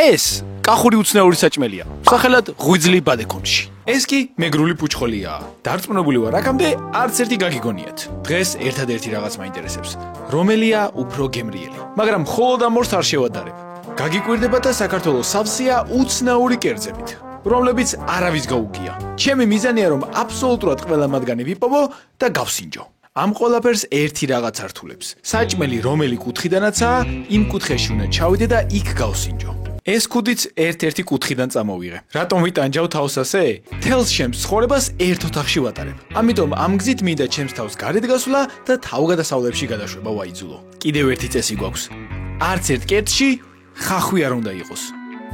ეს კახური უცნაური საჭმელია, სახელად ღვიძლი ბადეკონში. ეს კი მეგრული პუჩხოლია. დარწმუნებული ვარ, აქამდე არც ერთი გაგიგონიათ. დღეს ერთადერთი რაღაც მაინტერესებს. რომელია უფრო გემრიელი, მაგრამ მხოლოდ ამ ორს არ შევადარებ. გაგიკვირდება და საქართველოს სავსეა უცნაური კერძებით, რომლებიც არავის გაუგია. ჩემი მიზანია, რომ აბსოლუტურად ყველა მათგანი ვიპოვო და გავსინჯო. ამ ყველაფერს ერთი რაღაც ართულებს. საჭმელი რომელი კუთხიდანაცაა, იმ კუთხეში უნდა ჩავიდე და იქ გავსინჯო. ეს კუდიც ერთ-ერთი კუთხიდან წამოვიღე. რატომ ვიტანჯავ თავს ასე? თელს ჩემს ცხოვრებას ერთ ოთახში ვატარებ. ამიტომ ამ გზით მინდა ჩემს თავს გარეთ გასვლა და თავგადასავლებში გადაშვება ვაიძულო. კიდევ ერთი წესი გვაქვს. არც ერთ კერძში ხახვი არ უნდა იყოს.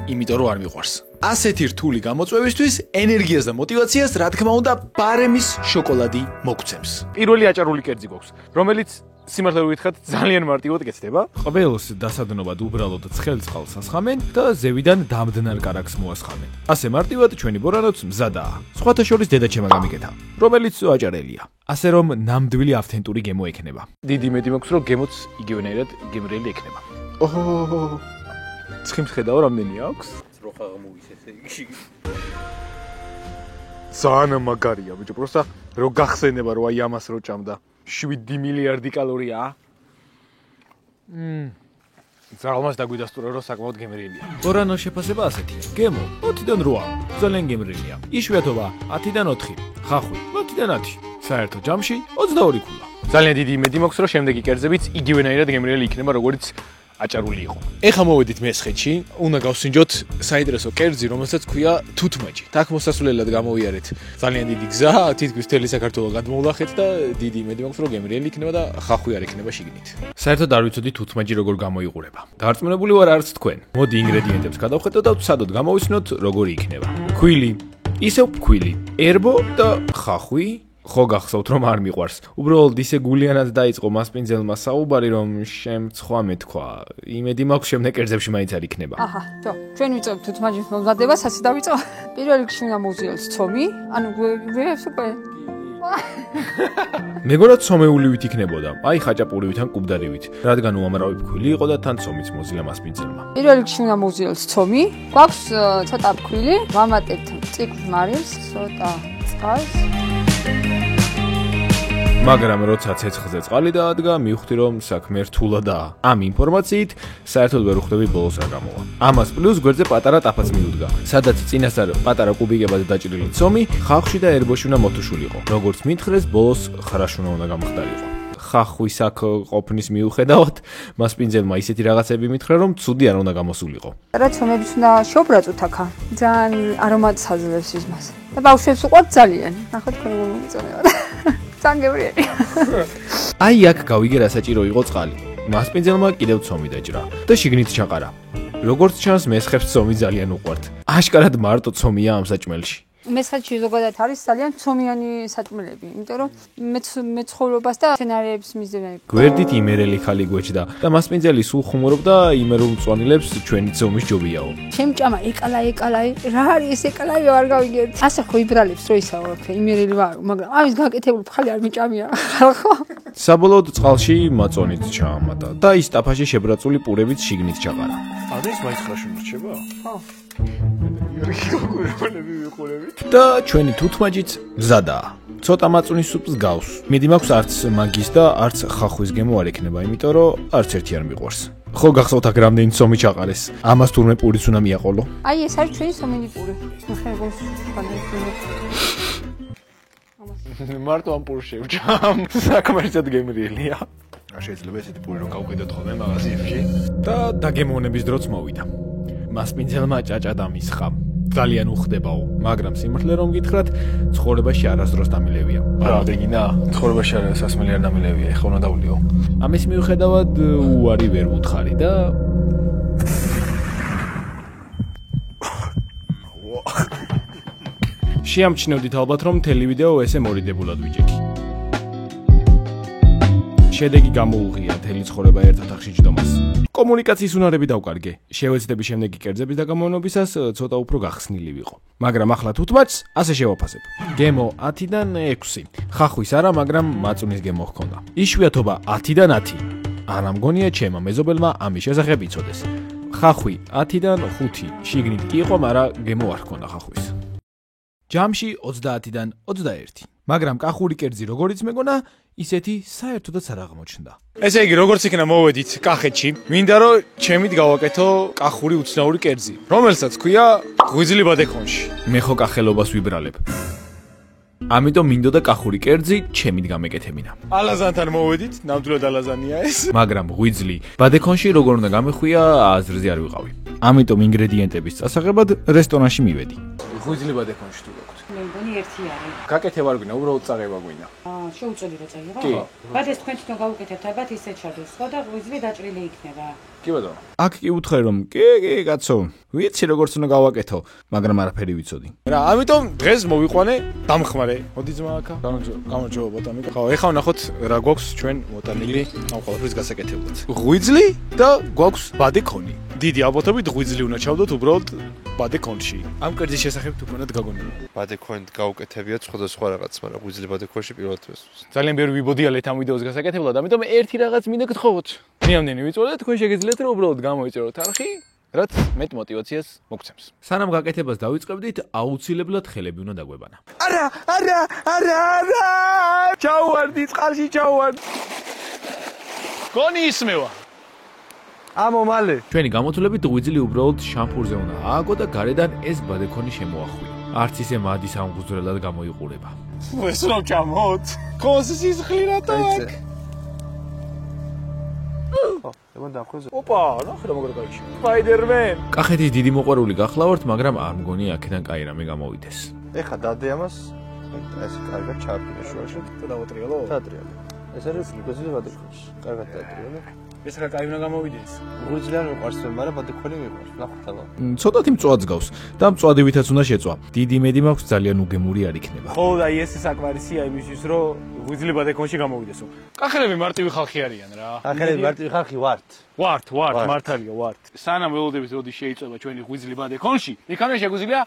იმიტომ რომ არ მიყვარს. ასეთი რთული გამოწვევისთვის ენერგიას და мотивაციას რა თქმა უნდა ბარემის შოკოლადი მოგცემს. პირველი აჭარული კერძი გვაქვს, რომელიც სიმართლე ვიტყვით ძალიან მარტივად გეცდება. ყველს დასადნობად უბრალოდ ცხელ წყალს ასხამენ და ზევიდან დამდნარ კარაქს მოასხამენ. ასე მარტივად ჩვენი ბორანოც მზადაა. სხვათა შორის დედაჩემა გამიკეთა, რომელიც აჭარელია. ასე რომ ნამდვილი ავთენტური გემო ექნება. დიდი იმედი მაქვს, რომ გემოც იგივენაირად გემრიელი ექნება. ოჰო. ცხიმს ხედავ რამდენი აქვს? როხა გამოვის ესე იგი. ძალიან მაგარია, ბიჭო, პროსტა რო გახსენება რომ აი ამას რო ჭამდა. 7 მილიარდი კალორია. ზალმას დაგვიდასტურა რომ საკმაოდ გემრიელია. ბორანოს შეფასება ასეთია. გემო 20-დან 8, ძალიან გემრიელია. იშვიათობა 10-დან 4, ხახვი 20-დან 10. საერთო ჯამში 22 ქულა. ძალიან დიდი იმედი მაქვს რომ შემდეგი კერძებიც იგივენაირად გემრიელი იქნება როგორც აჭარული იყო. ეხლა მოვედით მესხეთში, უნდა გავსინჯოთ საინტერესო კერძი, რომელსაც ქვია თუთმაჯი. თაქ მოსასვლელად გამოვიარეთ. ძალიან დიდი გზა, თითქმის მთელი საქართველო გადმოვლახეთ და დიდი იმედი მაქვს, რომ გემრიელი იქნება და ხახვი არ იქნება შიგნით. საერთოდ არ ვიცოდი თუთმაჯი როგორ გამოიყურება. დარწმუნებული ვარ არც თქვენ. მოდი ინგრედიენტებს გადავხედოთ და ვცადოთ გამოვიცნოთ როგორი იქნება. ქვილი, ისევ ქვილი, ერბო და ხახვი. ხო გახსოვთ რომ არ მიყვარს. უბრალოდ ისე გულიანად დაიწყო მასპინძელმა საუბარი რომ შემცხვა მეთქვა. იმედი მაქვს შემდეგ კერძებში მაინც არ იქნება. აჰა, ჯო, ჩვენ ვიწევთ თუთმაჯის მომზადებას, ასე დავიწყო. პირველ რიგში უნდა მოვზიაროთ ცომი, ანუ გვერდებს უკვე. მეგონად ცომეულივით იქნებოდა. აი ხაჭაპურივით ან კუბდარივით, რადგან უამრავი ფქვილი იყო და თან ცომიც მოზილა მასპინძელმა. პირველ რიგში უნდა მოვზიაროთ ცომი. გვაქვს ცოტა ფქვილი, ვამატებთ წიფლ მარილს, ცოტა წყალს. მაგრამ როცა ცეცხლზე წყალი დაადგა, მივხვდი რომ საქმე რთულადაა. ამ ინფორმაციით საერთოდ ვერ ვხვდები ბოლოს რა გამოვა. ამას პლუს გვერდზე პატარა ტაფაც მიუდგა, სადაც წინასწარ პატარა კუბიკებად დაჭრილი ცომი, ხახვში და ერბოში უნდა მოთუშულიყო. როგორც მითხრეს, ბოლოს ხრაშუნა უნდა გამხდარიყო. ხახვის აქ ყოფნის მიუხედავად, მასპინძელმა ისეთი რაღაცები მითხრა, რომ ცუდი არ უნდა გამოსულიყო. რა ცომებს უნდა შობრაწოთ აქა. ძალიან არომატს აძლევს იმას. და ბავშვებს უყვართ ძალიან. ნახოთ თქვენ როგორ მოგიწონებათ. სანგევრიელი. აი აქ გავიგე რა საჭირო იყო წყალი. მასპინძელმა კიდევ ცომი დაჭრა და შიგნით ჩაყარა. როგორც ჩანს, მესხებს ცომი ძალიან უყვართ. აშკარად მარტო ცომია ამ საჭმელში. მესხეთში ზოგადად არის ძალიან ცომიანი საჭმელები, იმიტომ რომ მეცხოვრობას და სცენარებს მისდევენ. გვერდით იმერელი ხალი გვეჭდა და მასპინძელი სულ ხუმრობდა იმერულ მწვანილებს ჩვენი ცომის ჯობიაო. შემჭამა ეკალაი, რა არის ეს ეკალაი არ გავიგეთ. ასე ხო იბრალებს რო ისაუბრებ, იმერელი ვარ, მაგრამ ამის გაკეთებული ხალი არ მიჭამია, ხო? საბოლოოდ წყალში მაწონით ჩაამატა და ის ტაფაში შებრაწული პურებით შიგნით ჩაყარა. ადეს მაინც ხრაშუნა რჩება? ხო. და ჩვენი თუთმაჯიც მზადაა. ცოტა მაწუნის სუპს გავს. მიდი მაქვს არც მაგის და არც ხახვის გემო არ ექნება, იმიტომ რომ არც ერთი არ მიყვარს. ხო გახსოვთ აქ რამდენი ცომი ჩაყარეს. ამას თურმე პურიც უნდა მიაყოლო. აი ეს არის ჩვენი სომენი პური. ნახე როგორ ხანდა. მარტო ამ პურს შევჭამ. საკმარისად გემრიელია. შეიძლება ესეთი პური რომ გავყიდოთ ხოლმე მაღაზიებში და დაგემოვნების დროც მოვიდა. მასპინძელმა ჭაჭა დამისხა. ძალიან უხდებაო, მაგრამ სიმართლე რომ გითხრათ, ცხოვრებაში არასდროს დამილევია. არა, დეგინა, ცხოვრებაში არასასმელი არ დამილევია, ეხლა უნდა დავლიო. ამის მიუხედავად უარი ვერ ვუთხარი და შეამჩნევდით ალბათ რომ მთელი ვიდეო ესე მორიდებულად ვიჯექი. შედეგი გამოუღია მთელი ცხოვრება ერთ ოთახში ჯდომას. კომუნიკაციის უნარები დავკარგე. შევეცდები შემდეგი კერძების დაგამოვნებისას ცოტა უფრო გახსნილი ვიყო. მაგრამ ახლა თუთმაჯს ასე შევაფასებ. გემო 10-დან 6. ხახვის არა, მაგრამ მაწუნის გემო ჰქონდა. იშვიათობა 10-დან 10. არა მგონია ჩემმა მეზობელმა ამის შესახებ იცოდეს. ხახვი 10-დან 5, შიგნით კი იყო, მაგრამ გემო არ ჰქონდა ხახვის. ჯამში 30-დან 21. მაგრამ კახური კერძი როგორიც მეგონა, ისეთი საერთოდაც არ აღმოჩნდა. ესე იგი, როგორც იქნა მოვედით კახეთში, მინდა რომ ჩემით გავაკეთო კახური უცნაური კერძი, რომელსაც ქვია ღვიძლი ბადექონში. მე ხო კახელობას ვიბრალებ. ამიტომ მინდოდა კახური კერძი ჩემით გამეკეთებინა. ალაზანთან მოვედით, ნამდვილად ალაზანია ეს. მაგრამ ღვიძლი ბადექონში როგორ უნდა გამეხვია, აზრზე არ ვიყავი. ამიტომ ინგრედიენტების წასაღებად რესტორანში მივედი. ღვიძლი ბადექონში თუ გაქვთ? მე მგონი ერთი არის. გაკეთება არ გვინდა, უბრალოდ წაღება გვინდა. შეუწოდი რა წაიღო? კი. ბადეს თქვენ თვითონ გავუკეთებთ, ალბათ ისე ჩადოს, ხო და ღვიძლი დაჭრილი იქნება. კი ბატონო. აქ კი უთხრე რომ კი კაცო, ვიცი როგორც უნდა გავაკეთო, მაგრამ არაფერი ვიცოდი. რა, ამიტომ დღეს მოვიყვანე დამხმარე. მოდი ძმა აქა. გამარჯობა ბატონო. ხო, ეხლა ვნახოთ რა გვაქვს ჩვენ მოტანილი ამ ყველაფრის გასაკეთებლად. ღვიძლი და გვაქვს ბადექონი. დიდი ალბათობით ღვიძლი უნდა ჩავდოთ უბრალოდ ბადექონში. ამ კერძის შესახებ თუ გქონდათ გაგონილი. ბადექონით გაუკეთებიათ სხვადასხვა რაღაც, მაგრამ ღვიძლი ბადექონში პირველად ეს. ძალიან ბევრი ვიბოდიალეთ ამ ვიდეოს გასაკეთებლად, ამიტომ ერთი რაღაც მინდა გთხოვოთ. ნიამდენი ვიწოდეთ, თქვენ შეგიძლიათ რომ უბრალოდ გამოიწეროთ არხი, რაც მეტ мотивაციას მოგცემს. სანამ გაკეთებას დავიწყებდით, აუცილებლად ხელები უნდა დაგვებანა. არა! ჩაუვარდი წყალში ჩაუვარდი. გონი ისმევა. ამო მალე. ჩვენი გამოთვლებით ღვიძლი უბრალოდ შამპურზე უნდა ააგო და გარედან ეს ბადექონი შემოახვიო. არც ისე მადის ამღუზრელად გამოიყურება. ეს რომ ჩამოთ. ხოსის ხლირატო აქ. ემან დახვეზე. ოპა, ნახე რა მოგერ გაიში. სპაიდერმენ. კახეთის დიდი მოყვარული გახლავართ, მაგრამ არ მგონი აქედან კაი რამე გამოვიდეს. ეხა დადე ამას. ეს კარგად ჩააფინე შუაში. თუ დავატრიალო? დაატრიალე. ეს არის ღვიძლი ბადექონში. კარგად დაატრიალე. ეს რა კაი უნდა გამოვიდეს. ღვიძლი არ მიყვარს, მაგრამ ბადექონი მიყვარს. ნახოთ აბა. ცოტათი მწვადს გავს და მწვადებითაც უნდა შეწვა. დიდი იმედი მაქვს ძალიან უგემური არ იქნება. ხო, და ეს საკმარისია იმისთვის, რომ ღვიძლი ბადექონში გამოვიდესო. კახელები მარტივი ხალხი არიან რა. ახლა მარტივი ხალხი ვართ. ვართ, მართალია ვართ. სანამ ველოდებით როდის შეიწება ჩვენი ღვიძლი ბადექონში, იქამდე შეგვიძლია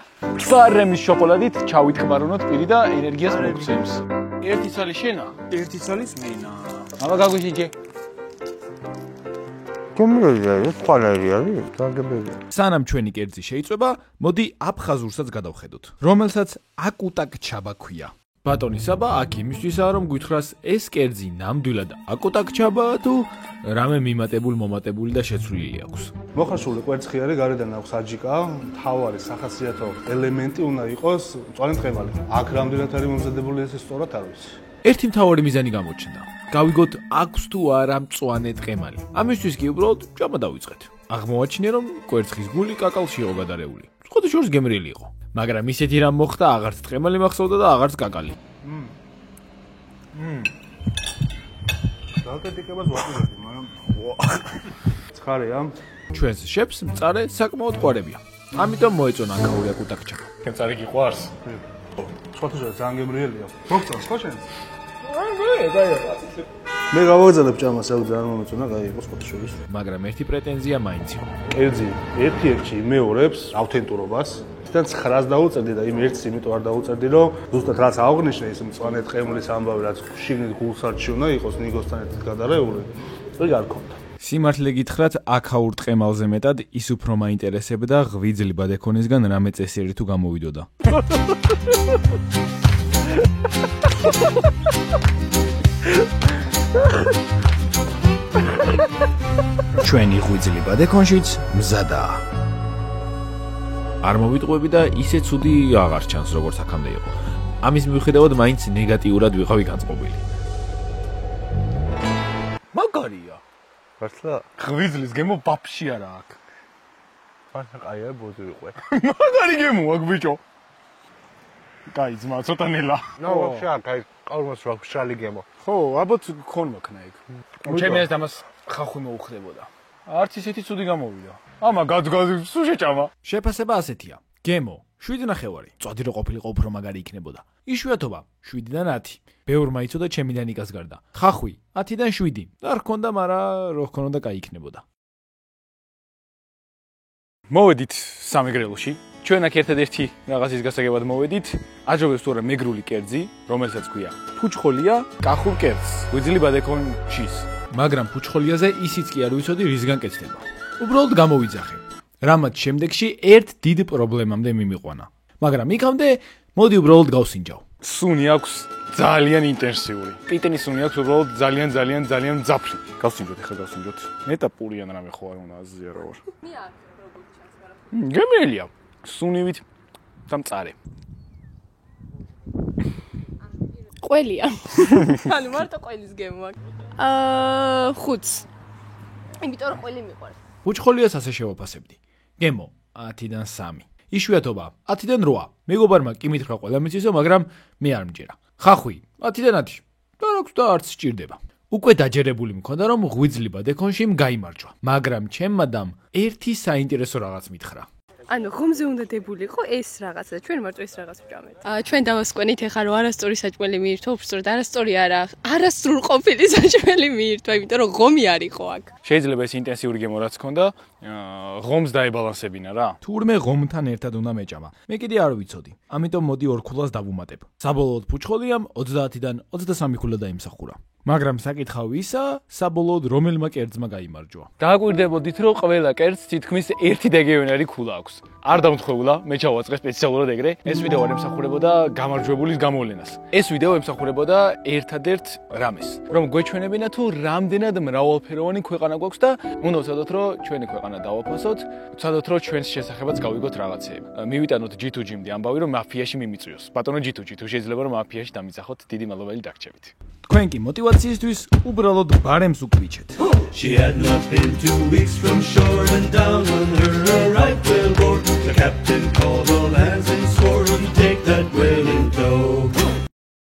ფარემის შოკოლადით ჩავითქმარუნოთ პირი და ენერგიას მოგცემს. ერთი ცალი შენა, ერთი ცალის მენა. აბა გაგვიჩინჯე. სანამ ჩვენი კერძი შეიწება, მოდი აფხაზურსაც გადავხედოთ, რომელსაც აკუტაკ ჩაბა ქვია. ბატონი საბა აქ იმისთვისაა, რომ გითხრას ეს კერძი ნამდვილად აკუტაკ ჩაბაა თუ რამე მიმატებული და შეცვლილი აქვს. მოხარშული კვერცხიარი გარედან აქვს აჯიკა, მთავარი სახასიათო ელემენტი უნდა იყოს მწვანე ტყემალი. აქ რამდენად არის მომზადებული ეს სწორად არ ვიცი. ერთი მთავარი მიზანი გამოჩნდა. გავიგოთ აქვს თუ არა მწვანე ტყემალი. ამისთვის კი უბრალოდ ჭამა დავიწყეთ. აღმოაჩინე რომ კვერცხის გული კაკალში იყო გადარეული. სხვადასხვა გემრიელი იყო. მაგრამ ისეთი რამ მოხდა, აღარც ტყემალი მახსოვდა და აღარც კაკალი. დაკეთებას ვაპირებდი, მაგრამ ცხარეა. ჩვენს შეფს მწარე საკმაოდ ყვარებია. ამიტომ მოეწონა აქაური აკუტაკჩა. შენ მწარე გიყვარს? სხვათაშორისო ძალიან გემრიელია. მოგწონს ხო შენ? მე გავაგზავნებ ჭამას, აქ ძალიან მომეწონა, კაი იყო სხვათაშორის. მაგრამ ერთი პრეტენზია მაინც იყო. კერძი ერთ-ერთი იმეორებს ავთენტურობას. თან 9-ს დაუწერდი და იმ ერთს იმიტომ არ დაუწერდი, რომ ზუსტად რაც აღნიშნე ის მწვანე ტყემლის ამბავი, რაც შიგნით გულსარჩი უნდა იყოს ნიგოსთან ერთად გადარეული, ეგ არ ქონდა. სიმართლე გითხრათ, აქაურ ტყემალზე მეტად ის უფრო მაინტერესებდა ღვიძლი ბადექონისგან რამე წესიერი თუ გამოვიდოდა. ჩვენი ღვიძლი ბადექონშიც მზადაა. არ მოვიტყვები და ისე ცუდი აღარ ჩანს როგორც აქამდე იყო. ამის მიუხედავად მაინც ნეგატიურად ვიყავი განწყობილი. მაგარია. მართლა? ღვიძლის გემო ბაფში არა აქვს. მართლა კაია ბოძი ვიყვე. მაგარი გემო აქ ბიჭო. კაი ძმა ცოტა ნელა. ნუ ვაფშე კაი ყალმოს რა შალი გემო. ხო, ალბათ ქონმოქნა იქ. ჩემი ეს დამას ხახვი მოუხდებოდა. არც ისეთი ცუდი გამოვიდა. ამა გაძგაძ სულ შეჭამა. შეფასება ასეთია. გემო 7.5. წვადი რო ყოფილიყო უფრო მაგარი იქნებოდა. იშვიათობა 7-დან 10. ბევრმა იცოდა ჩემი დანიკას გარდა. ხახვი 10-დან 7. არ ჰქონდა, მაგრამ რო ჰქონოდა კაი იქნებოდა. მოვედით სამეგრელოში. ჩვენ აქ ერთადერთი რაღაცის გასაგებად მოვედით. აჯობებს თუ არა მეგრული კერძი, რომელსაც ქვია ფუჩხოლია, კახურ კერძს, ღვიძლი ბადექონშის. მაგრამ ფუჩხოლიაზე ისიც კი არ ვიცოდი რისგან კეთდება. უბრალოდ გამოვიძახე. რამაც შემდეგში ერთ დიდ პრობლემამდე მიმიყვანა. მაგრამ იქამდე მოდი უბრალოდ გავსინჯავ. სუნი აქვს ძალიან ინტენსიური. პიტენის სუნი აქვს უბრალოდ ძალიან მძაფრი. გავსინჯოთ ახლა გავსინჯოთ. ნეტა პურიან რამე ხო არ უნდა აზია რა ვარ. გემელია. სუნივით დამწარე. ყველია. ანუ მარტო ყველის გემო აქვს. 5. იმიტომ რომ ყველი მიყვარს. უჩხოლიას ასე შევაფასებდი. გემო 10-დან 3. იშვიათობა 10-დან 8. მეგობარმა კი მითხრა ყველა მიცისო, მაგრამ მე არ მჯერა. ხახვი 10-დან 10. და აქვს და არც სჭირდება. უკვე დაჯერებული მქონდა რომ ღვიძლი ბადექონში გაიმარჯვა, მაგრამ ჩემმა დამ ერთი საინტერესო რაღაც მითხრა. ანუ ხომზე უნდა დებულიყო ეს რაღაცა და ჩვენ მარტო ეს რაღაც ვჭამეთ. ჩვენ დავასკვენით ეხლა რომ არასწორი საჭმელი მიირთვა, უბრალოდ არასწორი არა, არასრულყოფილი საჭმელი მიირთვა, იმიტომ რომ ღომი არ იყო აქ. შეიძლება ეს ინტენსიური გემო რაც ქონდა, ღომს დაებალანსებინა რა. თურმე ღომთან ერთად უნდა მეჭამა. მე კიდე არ ვიცოდი. ამიტომ მოდი ორქულას დავუმატებ. საბოლოოდ ფუჩხოლიამ 30-დან 23 ქულა დაიმსახურა. მაგრამ საკითხავი ისა, საბოლოოდ რომელმა კერძმა გაიმარჯვა. დააკვირდებოდით რომ ყველა კერძს თითქმის ერთი დეგევენარი ქულა აქვს. არ დამთხოვლა, მე ჩავაწყე სპეციალურად ეგრე. ეს ვიდეო არ ემსახურებოდა გამარჯვებულის გამოვლენას. ეს ვიდეო ემსახურებოდა ერთადერთ რამეს, რომ გვეჩვენებინა თუ რამდენად მრავალფეროვანი ქვეყანა გვაქვს და უნდა ვცადოთ რომ ჩვენი ქვეყანა დავაფასოთ, ვცადოთ რომ ჩვენს შესახებაც გავიგოთ რაღაცეები. მივიტანოთ G2G-მდე ამბავი რომ მაფიაში მიმიწვიოს. ბატონო G2G, თუ შეიძლება რომ მაფიაში დამიძახოთ, დიდი მადლობელი დაგჭებით. თქვენ კი მოტივაციისთვის უბრალოდ ბარემს უკბიჩეთ. She had not been 2 weeks from shore and down on her a right whale bore. The captain called all hands and swore to take that whale in tow.